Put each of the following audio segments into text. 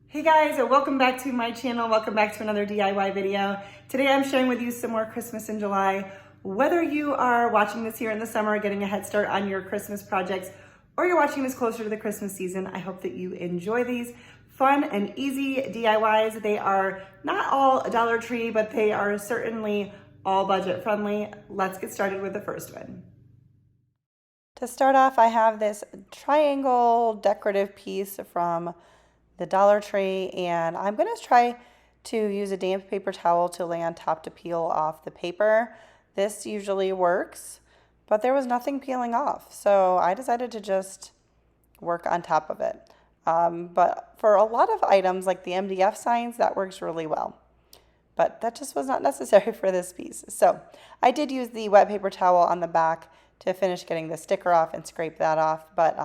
Hey guys, welcome back to my channel. Welcome back to another DIY video. Today I'm sharing with you some more Christmas in July. Whether you are watching this here in the summer, getting a head start on your Christmas projects, or you're watching this closer to the Christmas season, I hope that you enjoy these fun and easy DIYs. They are not all Dollar Tree, but they are certainly all budget friendly. Let's get started with the first one. To start off, I have this triangle decorative piece from the Dollar Tree, and I'm going to try to use a damp paper towel to lay on top to peel off the paper. This usually works, but there was nothing peeling off, so I decided to just work on top of it. But for a lot of items like the MDF signs, that works really well. But that just was not necessary for this piece. So I did use the wet paper towel on the back to finish getting the sticker off and scrape that off, but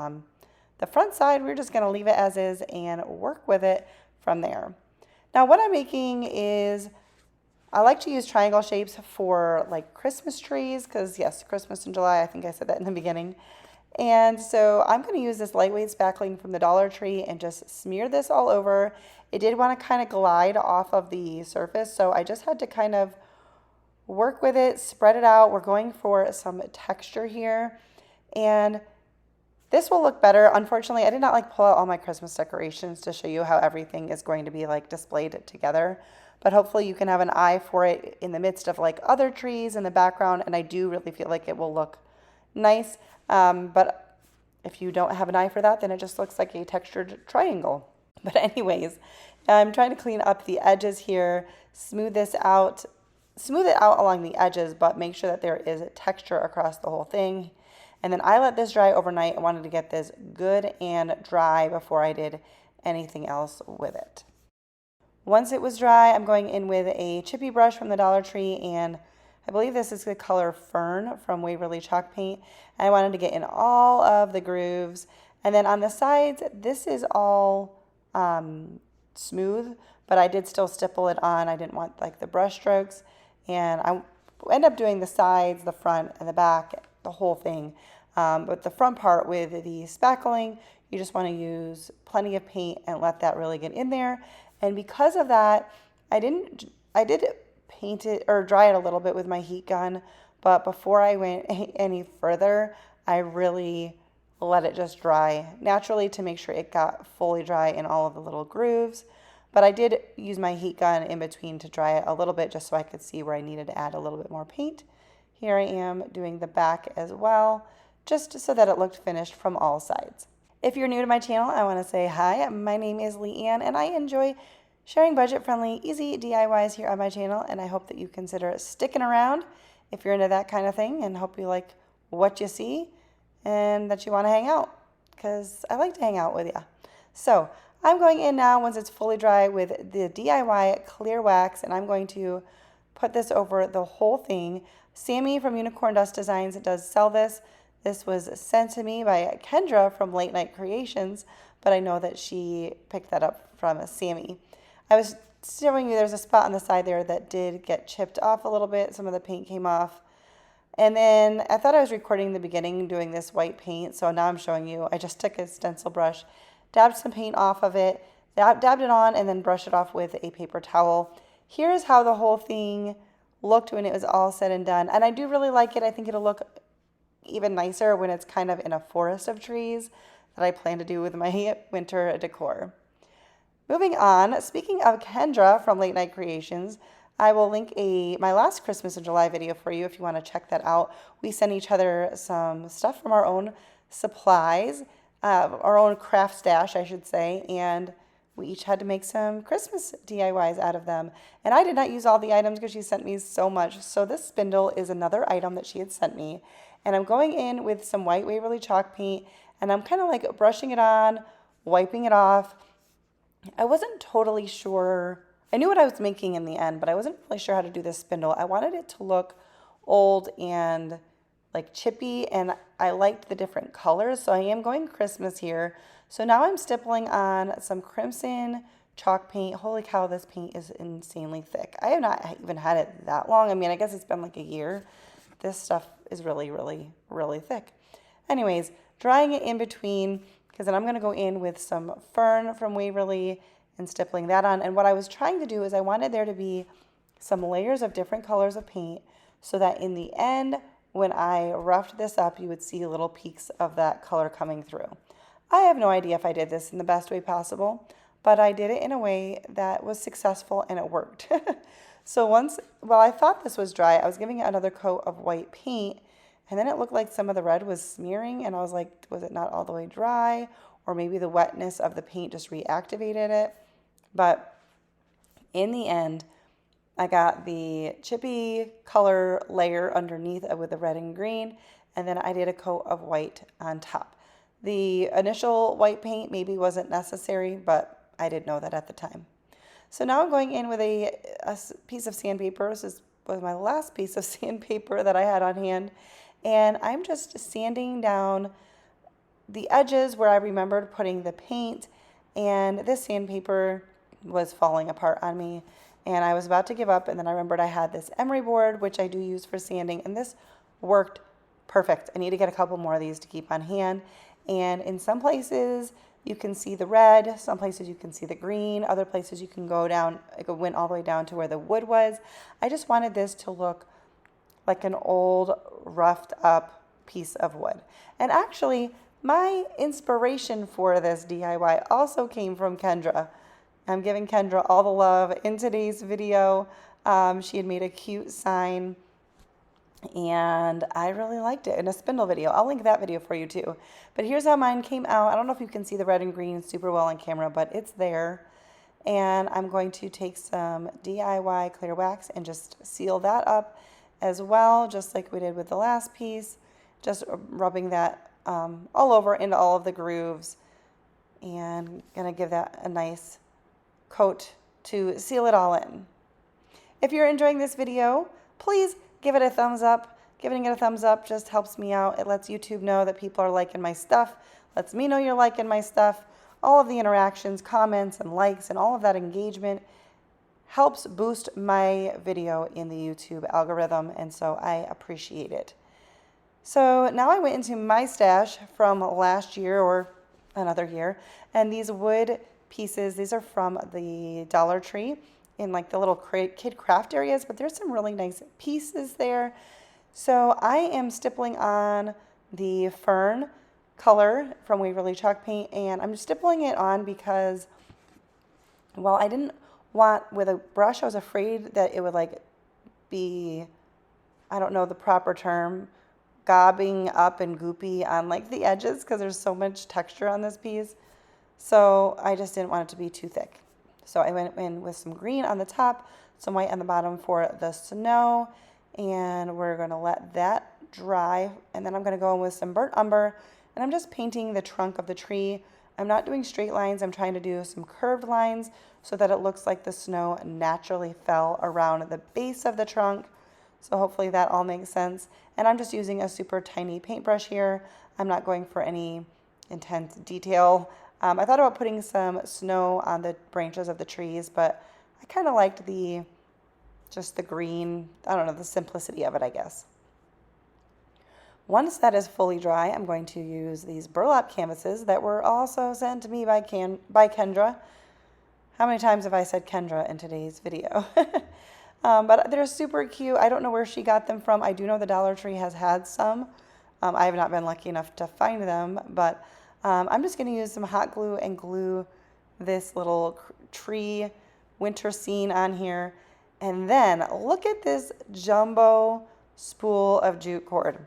the front side, we're just going to leave it as is and work with it from there. Now what I'm making is, I like to use triangle shapes for like Christmas trees, because yes, Christmas in July, I think I said that in the beginning. And so I'm going to use this lightweight spackling from the Dollar Tree and just smear this all over. It did want to kind of glide off of the surface, so I just had to kind of work with it, spread it out. We're going for some texture here, and this will look better. Unfortunately, I did not pull out all my Christmas decorations to show you how everything is going to be displayed together. But hopefully you can have an eye for it in the midst of other trees in the background. And I do really feel like it will look nice. But if you don't have an eye for that, then it just looks like a textured triangle. But anyways, I'm trying to clean up the edges here, smooth it out along the edges, but make sure that there is texture across the whole thing. And then I let this dry overnight. I wanted to get this good and dry before I did anything else with it. Once it was dry, I'm going in with a chippy brush from the Dollar Tree, and I believe this is the color Fern from Waverly Chalk Paint. And I wanted to get in all of the grooves. And then on the sides, this is all smooth, but I did still stipple it on. I didn't want the brush strokes. And I end up doing the sides, the front, and the back, the whole thing. But the front part with the spackling, you just want to use plenty of paint and let that really get in there. And because of that, I did paint it or dry it a little bit with my heat gun, but before I went any further, I really let it just dry naturally to make sure it got fully dry in all of the little grooves. But I did use my heat gun in between to dry it a little bit just so I could see where I needed to add a little bit more paint. Here I am doing the back as well, just so that it looked finished from all sides. If you're new to my channel, I want to say hi. My name is Leanne, and I enjoy sharing budget-friendly, easy DIYs here on my channel, and I hope that you consider sticking around if you're into that kind of thing, and hope you like what you see and that you want to hang out, because I like to hang out with you. So I'm going in now, once it's fully dry, with the DIY clear wax, and I'm going to put this over the whole thing. Sammy from Unicorn Dust Designs does sell this. This was sent to me by Kendra from Late Night Creations, but I know that she picked that up from Sammy. I was showing you there's a spot on the side there that did get chipped off a little bit. Some of the paint came off. And then I thought I was recording the beginning doing this white paint, so now I'm showing you. I just took a stencil brush, dabbed some paint off of it, dabbed it on, and then brushed it off with a paper towel. Here's how the whole thing looked when it was all said and done. And I do really like it. I think it'll look even nicer when it's kind of in a forest of trees that I plan to do with my winter decor. Moving on, speaking of Kendra from Late Night Creations, I will link my last Christmas in July video for you if you want to check that out. We sent each other some stuff from our own supplies, our own craft stash, I should say, and we each had to make some Christmas DIYs out of them. And I did not use all the items because she sent me so much. So this spindle is another item that she had sent me. And I'm going in with some white Waverly chalk paint, and I'm kind of brushing it on, wiping it off. I wasn't totally sure. I knew what I was making in the end, but I wasn't really sure how to do this spindle. I wanted it to look old and chippy, and I liked the different colors, so I am going Christmas here. So now I'm stippling on some crimson chalk paint. Holy cow, this paint is insanely thick. I have not even had it that long. I mean, I guess it's been a year. This stuff is really, really, really thick. Anyways, drying it in between, because then I'm going to go in with some Fern from Waverly and stippling that on. And what I was trying to do is I wanted there to be some layers of different colors of paint so that in the end, when I roughed this up, you would see little peaks of that color coming through. I have no idea if I did this in the best way possible, but I did it in a way that was successful and it worked. So while I thought this was dry, I was giving it another coat of white paint, and then it looked like some of the red was smearing, and I was like, was it not all the way dry? Or maybe the wetness of the paint just reactivated it. But in the end, I got the chippy color layer underneath with the red and green, and then I did a coat of white on top. The initial white paint maybe wasn't necessary, but I didn't know that at the time. So now I'm going in with a piece of sandpaper. This was my last piece of sandpaper that I had on hand. And I'm just sanding down the edges where I remembered putting the paint. And this sandpaper was falling apart on me. And I was about to give up. And then I remembered I had this emery board, which I do use for sanding. And this worked perfect. I need to get a couple more of these to keep on hand. And in some places, you can see the red, some places you can see the green, other places you can go down, it went all the way down to where the wood was. I just wanted this to look like an old, roughed up piece of wood. And actually, my inspiration for this DIY also came from Kendra. I'm giving Kendra all the love in today's video. She had made a cute sign, and I really liked it in a spindle video. I'll link that video for you too. But here's how mine came out. I don't know if you can see the red and green super well on camera, but it's there. And I'm going to take some DIY clear wax and just seal that up as well, just like we did with the last piece. Just rubbing that all over into all of the grooves, and gonna give that a nice coat to seal it all in. If you're enjoying this video, please give it a thumbs up. Giving it a thumbs up just helps me out. It lets YouTube know that people are liking my stuff, lets me know you're liking my stuff. All of the interactions, comments, and likes, and all of that engagement helps boost my video in the YouTube algorithm, and so I appreciate it. So now I went into my stash from last year or another year, and these wood pieces, these are from the Dollar Tree in like the little kid craft areas, but there's some really nice pieces there. So I am stippling on the fern color from Waverly Chalk Paint, and I'm stippling it on because, well, I didn't want, with a brush, I was afraid that it would like be, I don't know the proper term, gobbing up and goopy on like the edges because there's so much texture on this piece. So I just didn't want it to be too thick. So I went in with some green on the top, some white on the bottom for the snow, and we're going to let that dry. And then I'm going to go in with some burnt umber, and I'm just painting the trunk of the tree. I'm not doing straight lines. I'm trying to do some curved lines so that it looks like the snow naturally fell around the base of the trunk. So hopefully that all makes sense. And I'm just using a super tiny paintbrush here. I'm not going for any intense detail. I thought about putting some snow on the branches of the trees, but I kind of liked just the green, I don't know, the simplicity of it, I guess. Once that is fully dry, I'm going to use these burlap canvases that were also sent to me by Kendra. How many times have I said Kendra in today's video? But they're super cute. I don't know where she got them from. I do know the Dollar Tree has had some. I have not been lucky enough to find them, but I'm just going to use some hot glue and glue this little tree winter scene on here. And then look at this jumbo spool of jute cord.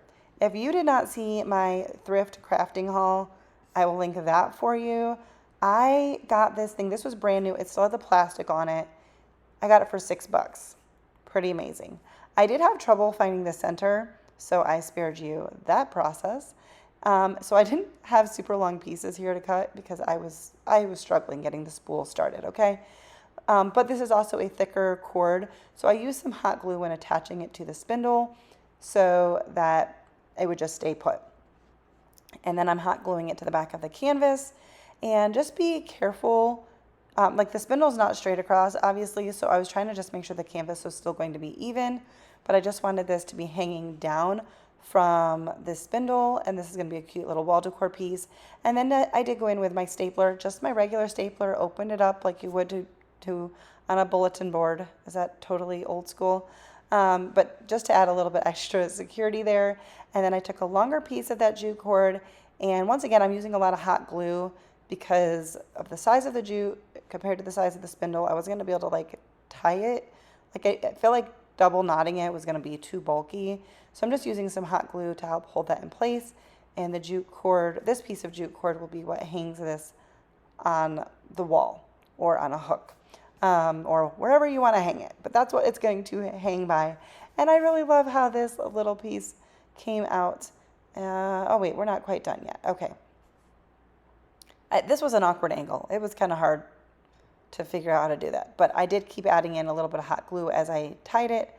If you did not see my thrift crafting haul, I will link that for you. I got this thing. This was brand new. It still had the plastic on it. I got it for $6. Pretty amazing. I did have trouble finding the center, so I spared you that process. So I didn't have super long pieces here to cut because I was struggling getting the spool started, okay? But this is also a thicker cord, so I used some hot glue when attaching it to the spindle so that it would just stay put. And then I'm hot gluing it to the back of the canvas, and just be careful. Like the spindle's not straight across, obviously, so I was trying to just make sure the canvas was still going to be even, but I just wanted this to be hanging down from this spindle, and this is going to be a cute little wall decor piece. And then I did go in with my stapler, just my regular stapler, opened it up like you would to on a bulletin board. Is that totally old school? But just to add a little bit extra security there. And then I took a longer piece of that jute cord, and once again, I'm using a lot of hot glue because of the size of the jute compared to the size of the spindle. I wasn't going to be able to like tie it. Like I feel like double knotting it was going to be too bulky. So I'm just using some hot glue to help hold that in place. And the jute cord, this piece of jute cord will be what hangs this on the wall or on a hook, or wherever you want to hang it. But that's what it's going to hang by. And I really love how this little piece came out. Oh wait, we're not quite done yet. Okay. This was an awkward angle. It was kind of hard to figure out how to do that. But I did keep adding in a little bit of hot glue as I tied it,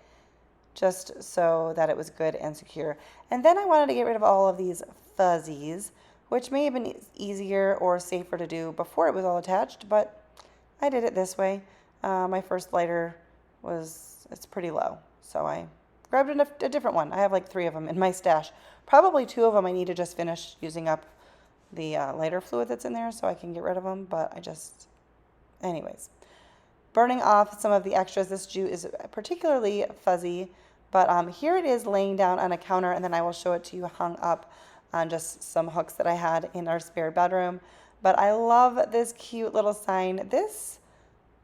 just so that it was good and secure. And then I wanted to get rid of all of these fuzzies, which may have been easier or safer to do before it was all attached, but I did it this way. My first lighter it's pretty low, so I grabbed a different one. I have like 3 of them in my stash. Probably 2 of them I need to just finish using up the lighter fluid that's in there so I can get rid of them, but anyways. Burning off some of the extras. This jute is particularly fuzzy, but here it is laying down on a counter, and then I will show it to you hung up on just some hooks that I had in our spare bedroom. But I love this cute little sign. This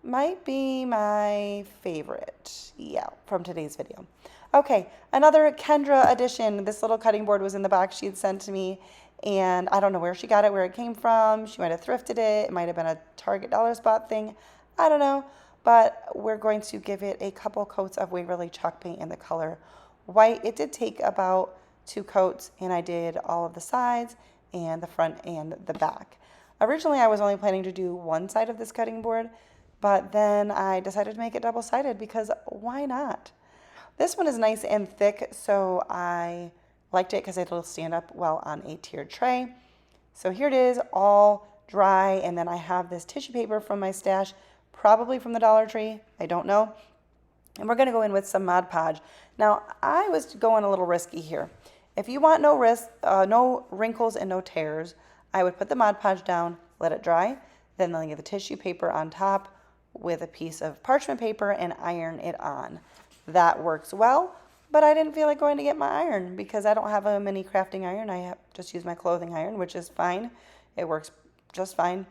might be my favorite, yeah, from today's video. Okay, another Kendra edition. This little cutting board was in the box she had sent to me, and I don't know where she got it, where it came from. She might have thrifted it. It might have been a Target dollar spot thing. I don't know, but we're going to give it a couple coats of Waverly chalk paint in the color white. It did take about 2 coats, and I did all of the sides and the front and the back. Originally, I was only planning to do one side of this cutting board, but then I decided to make it double-sided because why not? This one is nice and thick, so I liked it because it'll stand up well on a tiered tray. So here it is, all dry, and then I have this tissue paper from my stash, probably from the Dollar Tree, I don't know. And we're gonna go in with some Mod Podge. Now, I was going a little risky here. If you want no wrinkles and no tears, I would put the Mod Podge down, let it dry, then lay the tissue paper on top with a piece of parchment paper and iron it on. That works well, but I didn't feel like going to get my iron because I don't have a mini crafting iron. I just use my clothing iron, which is fine. It works just fine.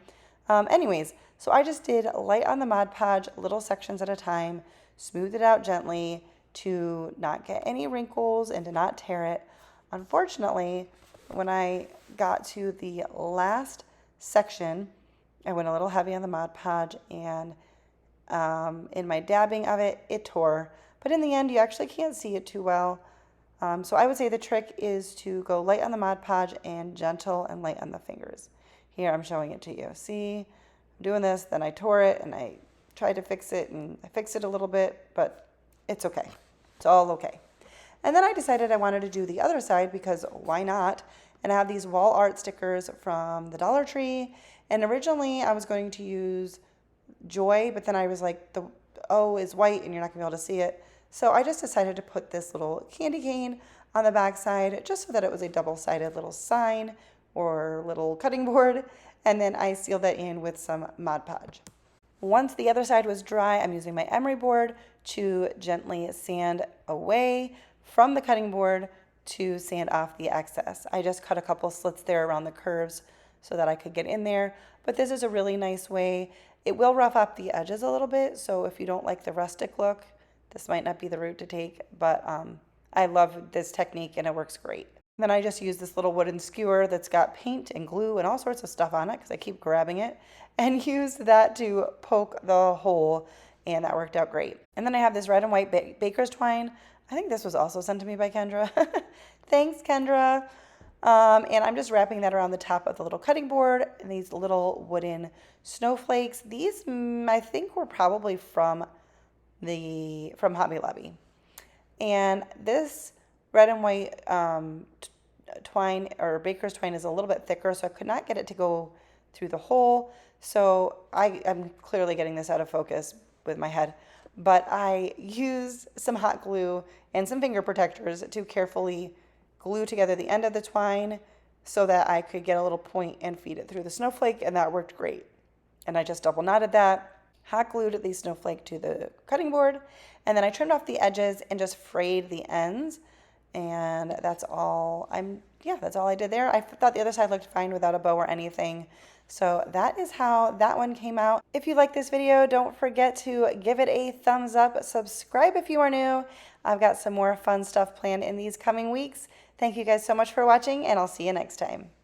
Anyways, so I just did light on the Mod Podge, little sections at a time, smooth it out gently to not get any wrinkles and to not tear it. Unfortunately, when I got to the last section, I went a little heavy on the Mod Podge, and in my dabbing of it, it tore. But in the end, you actually can't see it too well. So I would say the trick is to go light on the Mod Podge and gentle and light on the fingers. Here, I'm showing it to you. See, I'm doing this, then I tore it, and I tried to fix it, and I fixed it a little bit, but it's okay. It's all okay. And then I decided I wanted to do the other side because why not? And I have these wall art stickers from the Dollar Tree. And originally I was going to use Joy, but then I was like, the O is white and you're not gonna be able to see it. So I just decided to put this little candy cane on the back side just so that it was a double-sided little sign or little cutting board. And then I sealed that in with some Mod Podge. Once the other side was dry, I'm using my emery board to gently sand away from the cutting board to sand off the excess. I just cut a couple slits there around the curves so that I could get in there. But this is a really nice way. It will rough up the edges a little bit, so if you don't like the rustic look, this might not be the route to take, but I love this technique and it works great. Then I just use this little wooden skewer that's got paint and glue and all sorts of stuff on it because I keep grabbing it, and use that to poke the hole, and that worked out great. And then I have this red and white baker's twine. I think this was also sent to me by Kendra. Thanks, Kendra. And I'm just wrapping that around the top of the little cutting board, and these little wooden snowflakes. These, I think, were probably from Hobby Lobby. And this red and white twine, or baker's twine, is a little bit thicker, so I could not get it to go through the hole. So I'm clearly getting this out of focus with my head. But I used some hot glue and some finger protectors to carefully glue together the end of the twine so that I could get a little point and feed it through the snowflake, and that worked great. And I just double knotted that, hot glued the snowflake to the cutting board, and then I trimmed off the edges and just frayed the ends. And that's all that's all I did there. I thought the other side looked fine without a bow or anything. So that is how that one came out. If you like this video, don't forget to give it a thumbs up. Subscribe if you are new. I've got some more fun stuff planned in these coming weeks. Thank you guys so much for watching, and I'll see you next time.